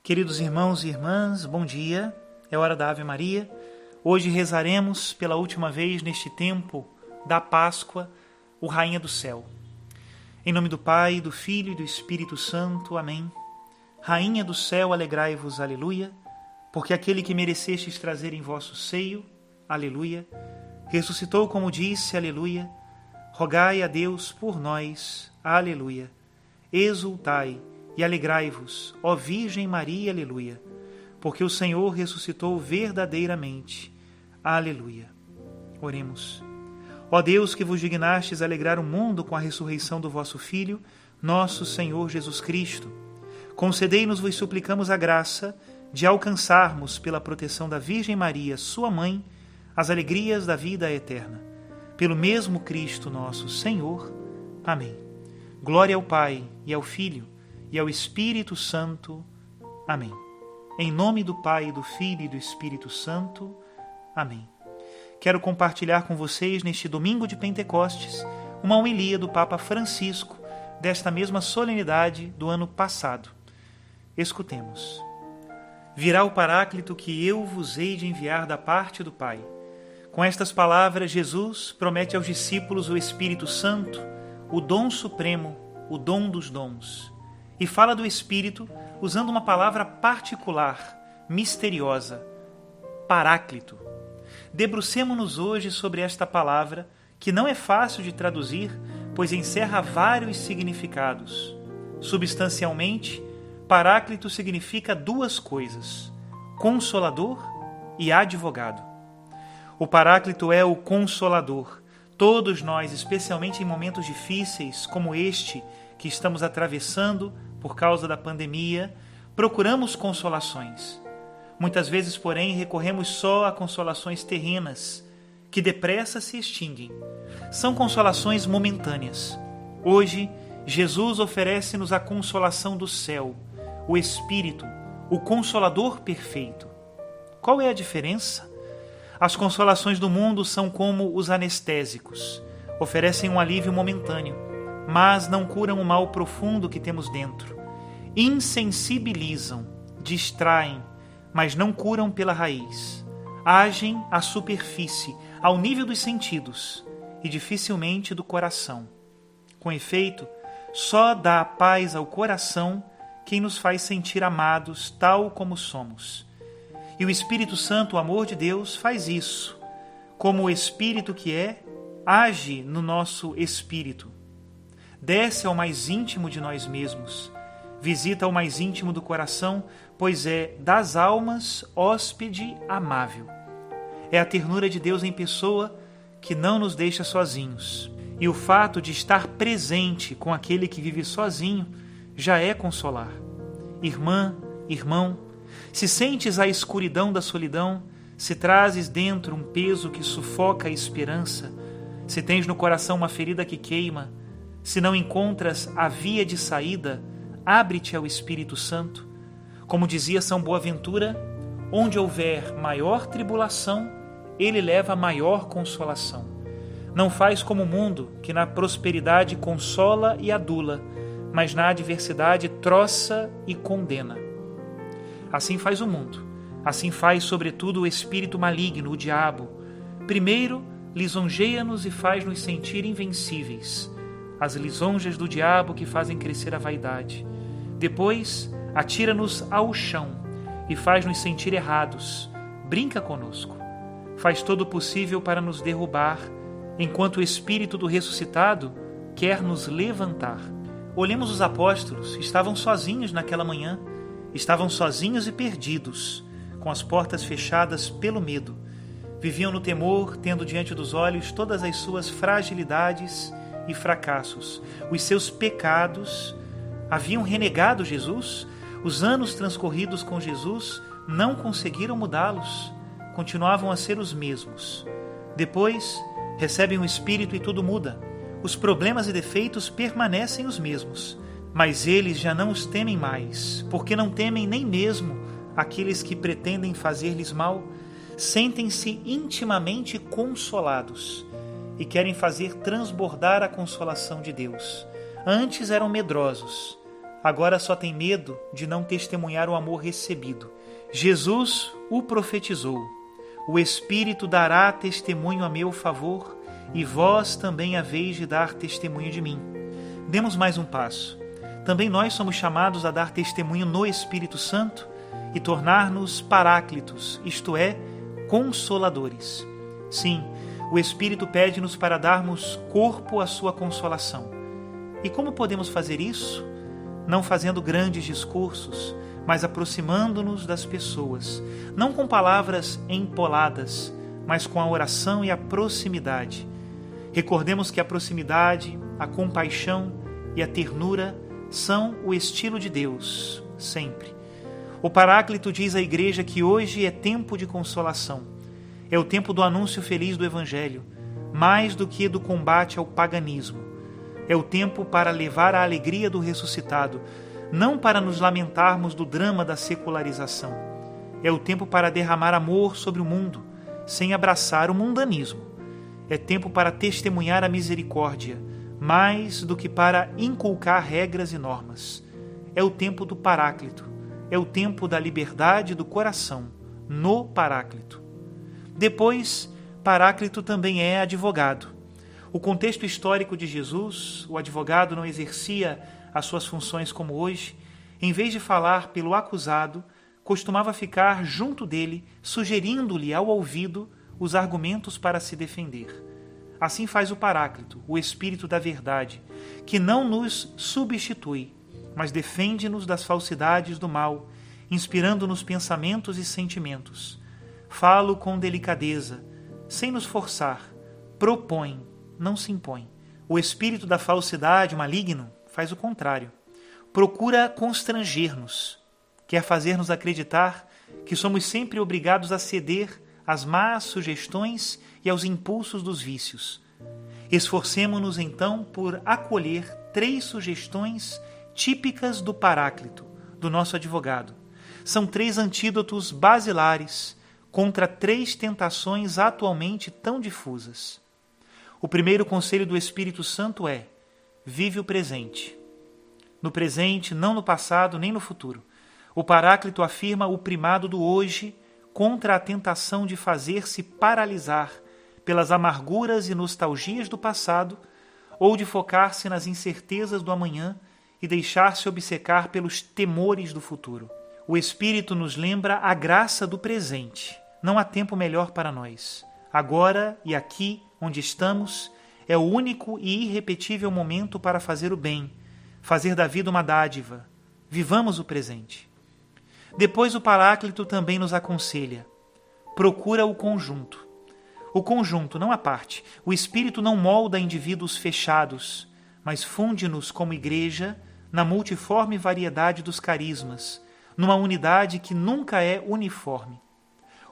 Queridos irmãos e irmãs, bom dia, é hora da Ave Maria. Hoje rezaremos pela última vez neste tempo da Páscoa, o Rainha do Céu. Em nome do Pai, do Filho e do Espírito Santo. Amém. Rainha do Céu, alegrai-vos, aleluia, porque aquele que merecestes trazer em vosso seio, aleluia, ressuscitou como disse, aleluia, rogai a Deus por nós, aleluia, exultai e alegrai-vos, ó Virgem Maria, aleluia, porque o Senhor ressuscitou verdadeiramente, aleluia. Oremos. Ó Deus, que vos dignastes alegrar o mundo com a ressurreição do vosso Filho, nosso Senhor Jesus Cristo, concedei-nos, vos suplicamos, a graça de alcançarmos, pela proteção da Virgem Maria, sua mãe, as alegrias da vida eterna. Pelo mesmo Cristo nosso Senhor. Amém. Glória ao Pai, e ao Filho, e ao Espírito Santo. Amém. Em nome do Pai, do Filho e do Espírito Santo. Amém. Quero compartilhar com vocês, neste domingo de Pentecostes, uma homilia do Papa Francisco, desta mesma solenidade do ano passado. Escutemos. Virá o Paráclito que eu vos hei de enviar da parte do Pai. Com estas palavras, Jesus promete aos discípulos o Espírito Santo, o dom supremo, o dom dos dons. E fala do Espírito usando uma palavra particular, misteriosa, Paráclito. Debrucemo-nos hoje sobre esta palavra, que não é fácil de traduzir, pois encerra vários significados. Substancialmente, Paráclito significa duas coisas: consolador e advogado. O Paráclito é o consolador. Todos nós, especialmente em momentos difíceis como este que estamos atravessando por causa da pandemia, procuramos consolações. Muitas vezes, porém, recorremos só a consolações terrenas, que depressa se extinguem. São consolações momentâneas. Hoje, Jesus oferece-nos a consolação do céu, o Espírito, o Consolador perfeito. Qual é a diferença? As consolações do mundo são como os anestésicos. Oferecem um alívio momentâneo, mas não curam o mal profundo que temos dentro. Insensibilizam, distraem, mas não curam pela raiz. Agem à superfície, ao nível dos sentidos e dificilmente do coração. Com efeito, só dá paz ao coração quem nos faz sentir amados tal como somos. E o Espírito Santo, o amor de Deus, faz isso. Como o Espírito que é, age no nosso espírito. Desce ao mais íntimo de nós mesmos. Visita ao mais íntimo do coração, pois é das almas hóspede amável. É a ternura de Deus em pessoa que não nos deixa sozinhos. E o fato de estar presente com aquele que vive sozinho já é consolar. Irmã, irmão, se sentes a escuridão da solidão, se trazes dentro um peso que sufoca a esperança, se tens no coração uma ferida que queima, se não encontras a via de saída, abre-te ao Espírito Santo. Como dizia São Boaventura, onde houver maior tribulação, ele leva maior consolação. Não faz como o mundo, que na prosperidade consola e adula, mas na adversidade troça e condena. Assim faz o mundo, assim faz sobretudo o espírito maligno, o diabo. Primeiro, lisonjeia-nos e faz-nos sentir invencíveis, as lisonjas do diabo que fazem crescer a vaidade. Depois, atira-nos ao chão e faz-nos sentir errados, brinca conosco, faz todo o possível para nos derrubar, enquanto o Espírito do ressuscitado quer nos levantar. Olhemos os apóstolos, estavam sozinhos naquela manhã, estavam sozinhos e perdidos, com as portas fechadas pelo medo. Viviam no temor, tendo diante dos olhos todas as suas fragilidades e fracassos. Os seus pecados haviam renegado Jesus. Os anos transcorridos com Jesus não conseguiram mudá-los. Continuavam a ser os mesmos. Depois, recebem o Espírito e tudo muda. Os problemas e defeitos permanecem os mesmos, mas eles já não os temem mais, porque não temem nem mesmo aqueles que pretendem fazer-lhes mal. Sentem-se intimamente consolados e querem fazer transbordar a consolação de Deus. Antes eram medrosos, agora só tem medo de não testemunhar o amor recebido. Jesus o profetizou: o Espírito dará testemunho a meu favor, e vós também haveis de dar testemunho de mim. Demos mais um passo. Também nós somos chamados a dar testemunho no Espírito Santo e tornar-nos paráclitos, isto é, consoladores. Sim, o Espírito pede-nos para darmos corpo à sua consolação. E como podemos fazer isso? Não fazendo grandes discursos, mas aproximando-nos das pessoas, não com palavras empoladas, mas com a oração e a proximidade. Recordemos que a proximidade, a compaixão e a ternura são o estilo de Deus, sempre. O Paráclito diz à Igreja que hoje é tempo de consolação. É o tempo do anúncio feliz do Evangelho, mais do que do combate ao paganismo. É o tempo para levar a alegria do ressuscitado, não para nos lamentarmos do drama da secularização. É o tempo para derramar amor sobre o mundo, sem abraçar o mundanismo. É tempo para testemunhar a misericórdia, mais do que para inculcar regras e normas. É o tempo do Paráclito. É o tempo da liberdade do coração, no Paráclito. Depois, Paráclito também é advogado. O contexto histórico de Jesus, o advogado não exercia as suas funções como hoje. Em vez de falar pelo acusado, costumava ficar junto dele, sugerindo-lhe ao ouvido os argumentos para se defender. Assim faz o Paráclito, o Espírito da Verdade, que não nos substitui, mas defende-nos das falsidades do mal, inspirando-nos pensamentos e sentimentos. Falo com delicadeza, sem nos forçar, propõe, não se impõe. O espírito da falsidade maligno faz o contrário. Procura constranger-nos, quer fazer-nos acreditar que somos sempre obrigados a ceder às más sugestões e aos impulsos dos vícios. Esforcemo-nos então por acolher 3 sugestões típicas do Paráclito, do nosso advogado. São 3 antídotos basilares contra 3 tentações atualmente tão difusas. O primeiro conselho do Espírito Santo é: vive o presente. No presente, não no passado nem no futuro. O Paráclito afirma o primado do hoje contra a tentação de fazer-se paralisar pelas amarguras e nostalgias do passado ou de focar-se nas incertezas do amanhã e deixar-se obcecar pelos temores do futuro. O Espírito nos lembra a graça do presente. Não há tempo melhor para nós. Agora e aqui, onde estamos, é o único e irrepetível momento para fazer o bem, fazer da vida uma dádiva. Vivamos o presente. Depois o Paráclito também nos aconselha: procura o conjunto. O conjunto, não a parte. O Espírito não molda indivíduos fechados, mas funde-nos como igreja na multiforme variedade dos carismas, numa unidade que nunca é uniforme.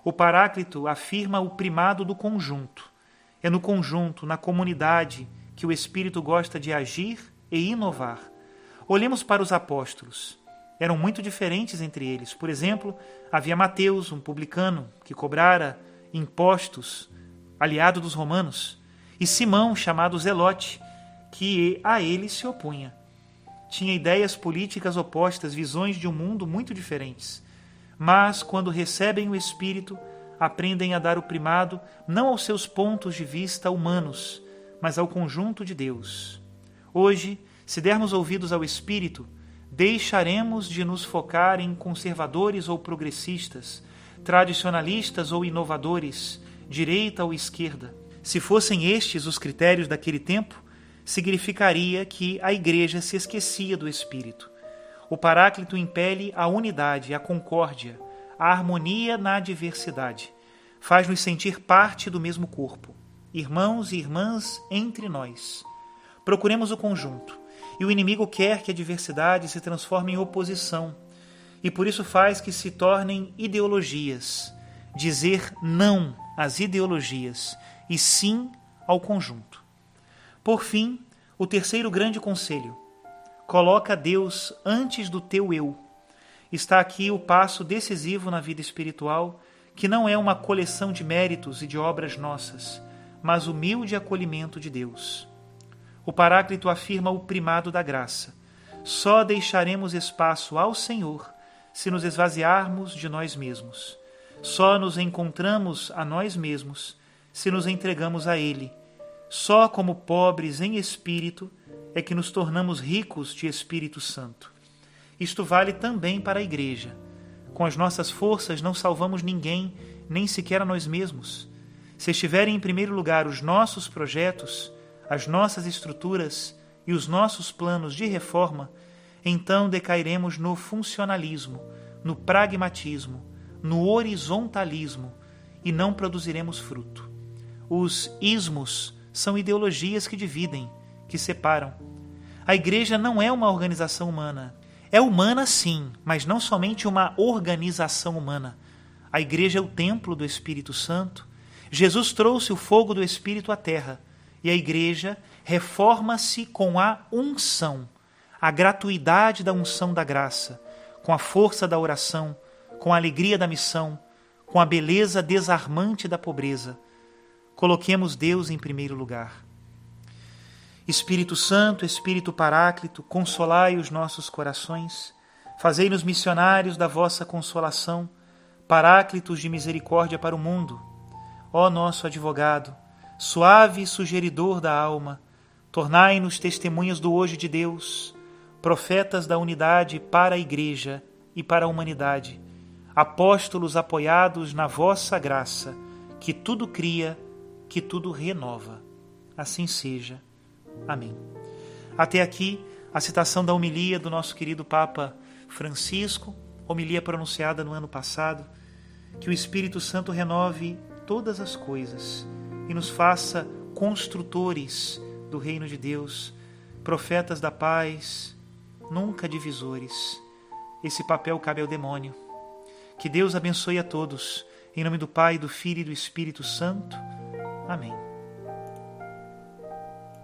O Paráclito afirma o primado do conjunto. É no conjunto, na comunidade, que o Espírito gosta de agir e inovar. Olhemos para os apóstolos. Eram muito diferentes entre eles. Por exemplo, havia Mateus, um publicano, que cobrara impostos, aliado dos romanos, e Simão, chamado Zelote, que a ele se opunha. Tinha ideias políticas opostas, visões de um mundo muito diferentes. Mas, quando recebem o Espírito, aprendem a dar o primado não aos seus pontos de vista humanos, mas ao conjunto de Deus. Hoje, se dermos ouvidos ao Espírito, deixaremos de nos focar em conservadores ou progressistas, tradicionalistas ou inovadores, direita ou esquerda. Se fossem estes os critérios daquele tempo, significaria que a Igreja se esquecia do Espírito. O Paráclito impele a unidade, a concórdia, a harmonia na diversidade. Faz-nos sentir parte do mesmo corpo, irmãos e irmãs entre nós. Procuremos o conjunto. E o inimigo quer que a diversidade se transforme em oposição, e por isso faz que se tornem ideologias. Dizer não às ideologias e sim ao conjunto. Por fim, o terceiro grande conselho: coloca Deus antes do teu eu. Está aqui o passo decisivo na vida espiritual, que não é uma coleção de méritos e de obras nossas, mas humilde acolhimento de Deus. O Paráclito afirma o primado da graça. só deixaremos espaço ao Senhor se nos esvaziarmos de nós mesmos. Só nos encontramos a nós mesmos se nos entregamos a Ele. Só como pobres em espírito é que nos tornamos ricos de Espírito Santo. Isto vale também para a Igreja. Com as nossas forças não salvamos ninguém, nem sequer a nós mesmos. Se estiverem em primeiro lugar os nossos projetos, as nossas estruturas e os nossos planos de reforma, então decairemos no funcionalismo, no pragmatismo, no horizontalismo e não produziremos fruto. Os ismos são ideologias que dividem, que separam. A Igreja não é uma organização humana. É humana sim, mas não somente uma organização humana. A Igreja é o templo do Espírito Santo. Jesus trouxe o fogo do Espírito à terra e a Igreja reforma-se com a unção, a gratuidade da unção da graça, com a força da oração, com a alegria da missão, com a beleza desarmante da pobreza. Coloquemos Deus em primeiro lugar. Espírito Santo, Espírito Paráclito, consolai os nossos corações, fazei-nos missionários da vossa consolação, paráclitos de misericórdia para o mundo. Ó nosso advogado, suave sugeridor da alma, tornai-nos testemunhas do hoje de Deus, profetas da unidade para a Igreja e para a humanidade, apóstolos apoiados na vossa graça, que tudo cria, que tudo renova. Assim seja. Amém. Até aqui a citação da homilia do nosso querido Papa Francisco, homilia pronunciada no ano passado. Que o Espírito Santo renove todas as coisas e nos faça construtores do reino de Deus, profetas da paz, nunca divisores. Esse papel cabe ao demônio. Que Deus abençoe a todos. Em nome do Pai, do Filho e do Espírito Santo. Amém.